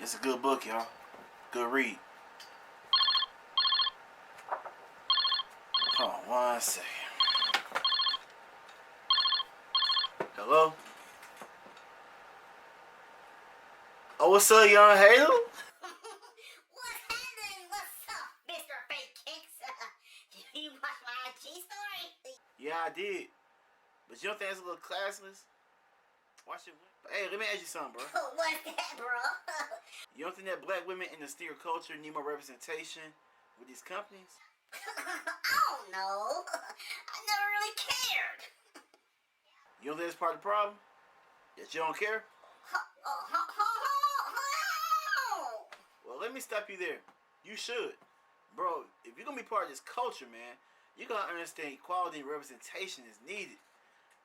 It's a good book, y'all. Good read. Hold on 1 second. Hello? Oh, what's up, young Halo? What's happening? What's up, Mr. Fake Kicks? Did you watch my IG story? Yeah, I did. But you don't think it's a little classless? Watch it. Hey, let me ask you something, bro. What's that, bro? You don't think that black women in the sneaker culture need more representation with these companies? I don't know. I never really cared. You don't think that's part of the problem? That you don't care? Well, let me stop you there. You should. Bro, if you're going to be part of this culture, man, you're going to understand equality and representation is needed.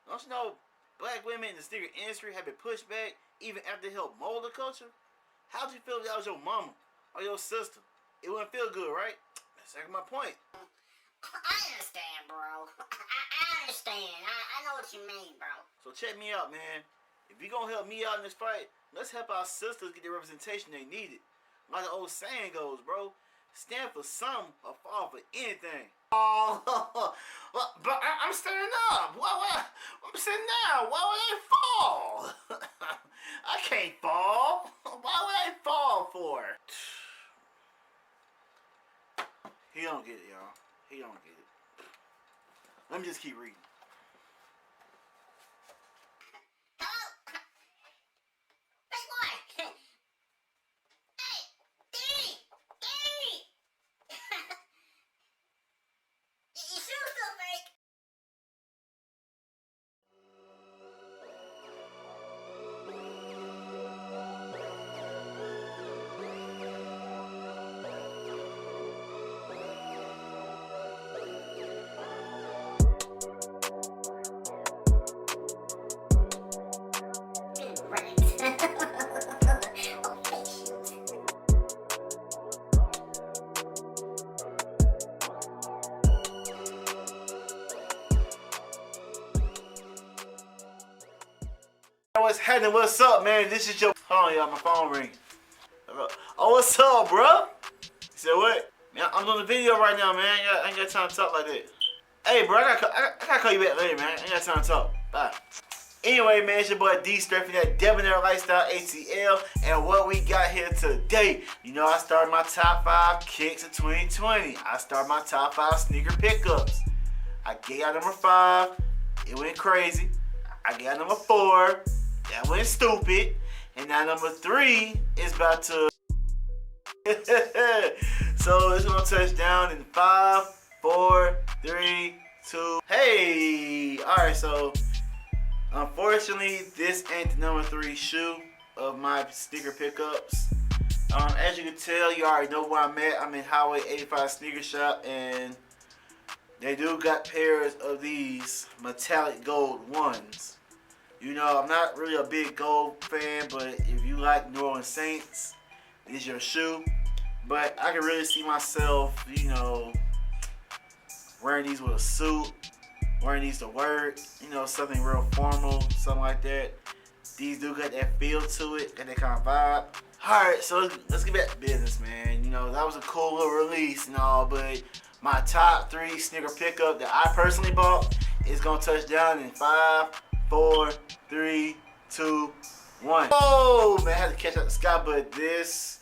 Don't you know black women in the sneaker industry have been pushed back even after they helped mold the culture? How'd you feel if that was your mama or your sister? It wouldn't feel good, right? That's exactly my point. I understand, bro. I understand. I know what you mean, bro. So check me out, man. If you're going to help me out in this fight, let's help our sisters get the representation they needed. Like the old saying goes, bro, stand for something or fall for anything. Oh, but I'm standing up. Why? I'm sitting down. Why would I fall? I can't fall. Why would I fall for? He don't get it, y'all. He don't get it. Let me just keep reading. What's happening? What's up, man? This is your... Hold on, y'all. My phone ring. Oh, what's up, bro? You said what? Man, I'm doing a video right now, man. I ain't got time to talk like that. Hey, bro, I gotta call you back later, man. I ain't got time to talk. Bye. Anyway, man, it's your boy D Strapping that Debonair Lifestyle ATL. And what we got here today, you know, I started my top 5 kicks of 2020. I started my top 5 sneaker pickups. I gave out number 5. It went crazy. I got number 4. That went stupid. And now number 3 is about to... So it's going to touch down in 5, 4, 3, 2... Hey! Alright, so... Unfortunately, this ain't the number 3 shoe of my sneaker pickups. As you can tell, you already know where I'm at. I'm in Highway 85 Sneaker Shop, and they do got pairs of these metallic gold ones. You know, I'm not really a big gold fan, but if you like New Orleans Saints, this is your shoe. But I can really see myself, you know, wearing these with a suit, wearing these to work, you know, something real formal, something like that. These do got that feel to it, got that kind of vibe. Alright, so let's get back to business, man. You know, that was a cool little release and all, but my top 3 sneaker pickup that I personally bought is going to touch down in 5, 4, 3, 2, 1. Oh, man, I had to catch up the sky, but this,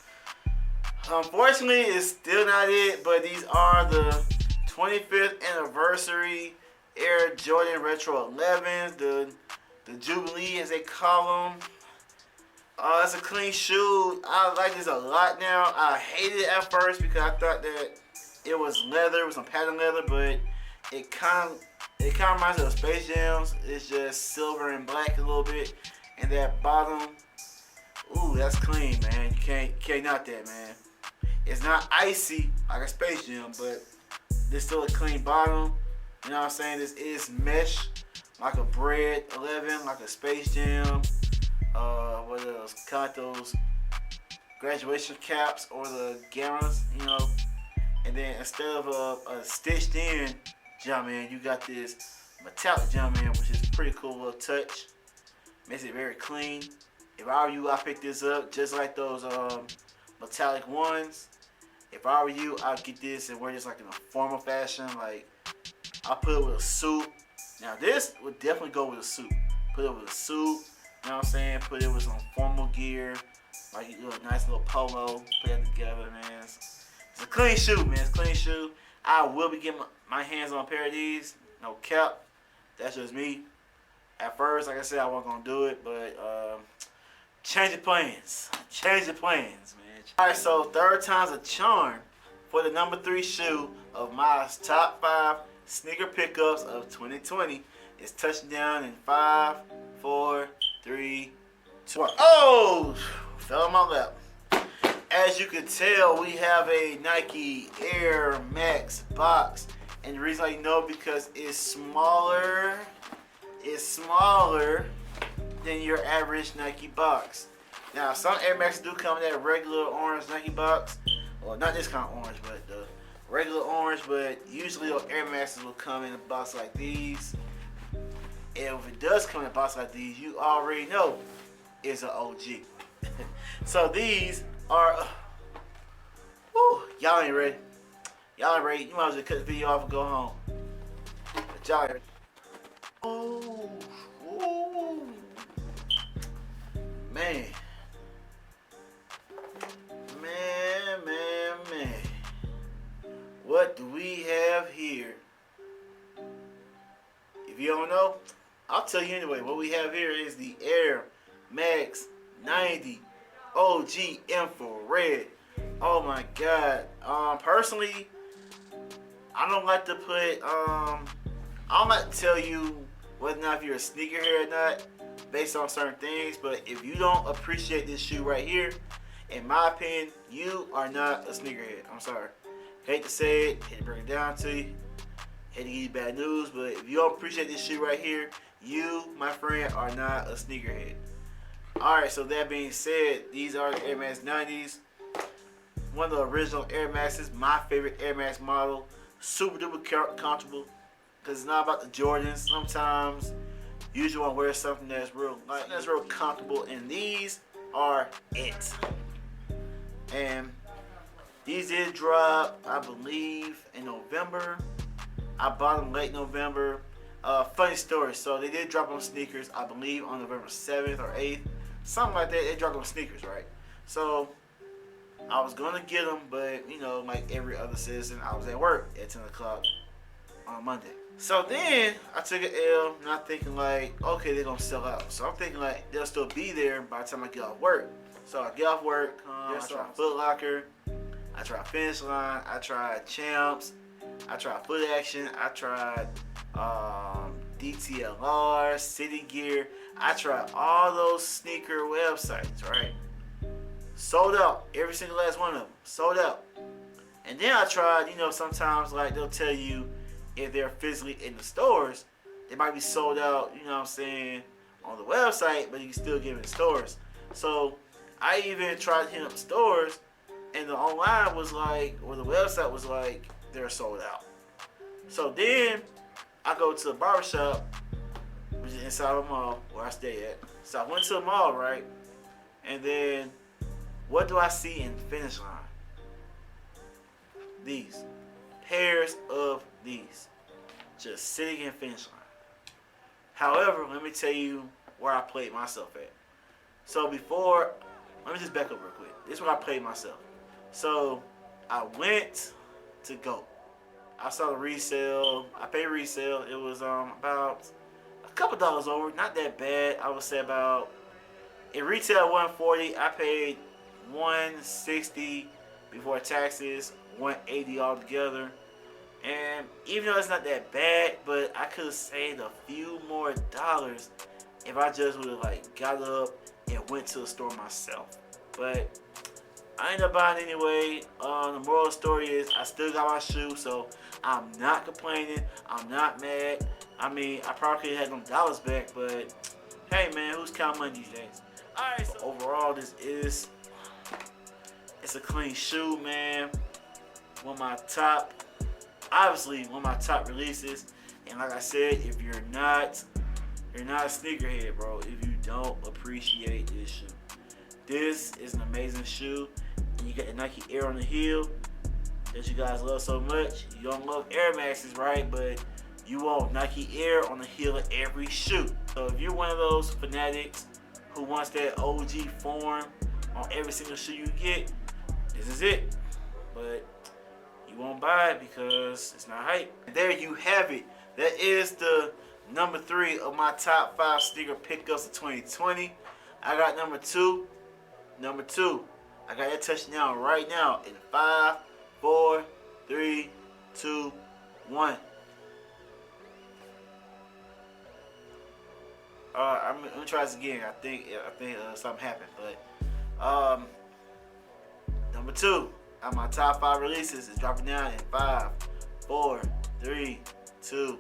unfortunately, is still not it, but these are the 25th anniversary Air Jordan Retro 11s, the Jubilee as they call them. It's a clean shoe. I like this a lot now. I hated it at first because I thought that it was leather, it was some pattern leather, but it kind of reminds me of Space Jams. It's just silver and black a little bit, and that bottom, ooh, that's clean, man. You can't knock that, man. It's not icy like a Space Jam, but there's still a clean bottom. You know what I'm saying? This is mesh, like a Bread 11, like a Space Jam. What else? Got those graduation caps or the Gammas, you know. And then instead of a stitched in Jumpman, you got this metallic Jumpman, which is a pretty cool little touch. Makes it very clean. If I were you, I pick this up just like those metallic ones. If I were you, I'd get this and wear this like in a formal fashion. Like I'll put it with a suit. Now this would definitely go with a suit. Put it with a suit. You know what I'm saying? Put it with some formal gear. Like you do a nice little polo. Put that together, man. It's a clean shoe, man. It's a clean shoe. I will be getting my hands on a pair of these. No cap. That's just me. At first, like I said, I wasn't going to do it, but change the plans. Change the plans, man. Alright, so third time's a charm for the number 3 shoe of my top 5 sneaker pickups of 2020. It's touching down in 5, 4, 3, 2, 1. Oh! Fell on my lap. As you can tell, we have a Nike Air Max box. And the reason I know because it's smaller than your average Nike box. Now, some Air Maxes do come in that regular orange Nike box. Well, not this kind of orange, but the regular orange. But usually, Air Maxes will come in a box like these. And if it does come in a box like these, you already know it's an OG. So these are, y'all ain't ready. Y'all ain't ready. You might as well cut the video off and go home. But y'all ain't ready. Man. What do we have here? If you don't know, I'll tell you anyway. What we have here is the Air Max 90 OG Infrared. Oh my God. Personally, I don't like to put, I don't like to tell you whether or not if you're a sneakerhead or not based on certain things, but if you don't appreciate this shoe right here, in my opinion, you are not a sneakerhead. I'm sorry. Hate to say it, hate to bring it down to you, hate to give you bad news, but if you don't appreciate this shoe right here, you, my friend, are not a sneakerhead. Alright, so that being said, these are the Air Max 90s. One of the original Air Maxes, my favorite Air Max model. Super duper comfortable, because it's not about the Jordans. Sometimes you usually want to wear something that's real comfortable, and these are it. And these did drop, I believe, in November. I bought them late November. Funny story, so they did drop on sneakers, I believe, on November 7th or 8th. Something like that. They dropped on sneakers, right? So I was going to get them, but, you know, like every other citizen, I was at work at 10 o'clock on Monday. So then I took an L, not thinking like, okay, they're going to sell out. So I'm thinking like they'll still be there by the time I get off work. So I get off work, I tried Foot Locker, I tried Finish Line, I tried Champs, I tried Foot Action, I tried DTLR, City Gear. I tried all those sneaker websites, right? Sold out. Every single last one of them. Sold out. And then I tried, you know, sometimes like they'll tell you if they're physically in the stores, they might be sold out, you know what I'm saying, on the website, but you can still get them in stores. So I even tried hitting up the stores, and the online was like, or the website was like, they're sold out. So then I go to the barbershop, which is inside of a mall where I stay at. So I went to the mall, right? And then what do I see in Finish Line? These. Pairs of these. Just sitting in Finish Line. However, let me tell you where I played myself at. So before, let me just back up real quick. This is where I played myself. So I went to go. I saw the resale. I paid resale. It was about a couple dollars over. Not that bad. I would say about, it retailed $140. I paid $160 before taxes, $180 altogether. And even though it's not that bad, but I could have saved a few more dollars if I just would have like got up and went to the store myself. But I ended up buying anyway. The moral of the story is I still got my shoe, so I'm not complaining. I'm not mad. I mean, I probably could have had them dollars back, but hey man, who's counting money these days? Alright, so overall it's a clean shoe, man. One of my top releases. And like I said, if you're not a sneakerhead, bro. If you don't appreciate this shoe. This is an amazing shoe. And you got the Nike Air on the heel that you guys love so much. You don't love Air Maxes, right? But you want Nike Air on the heel of every shoe. So if you're one of those fanatics who wants that OG form on every single shoe you get, this is it. But you won't buy it because it's not hype. There you have it. That is the number 3 of my top 5 sneaker pickups of 2020. I got number 2. Number 2. I got that touchdown right now in 5, 4, 3, 2, 1. I'm gonna try this again. I think something happened, but number 2 on my top 5 releases is dropping down in 5, 4, 3, 2,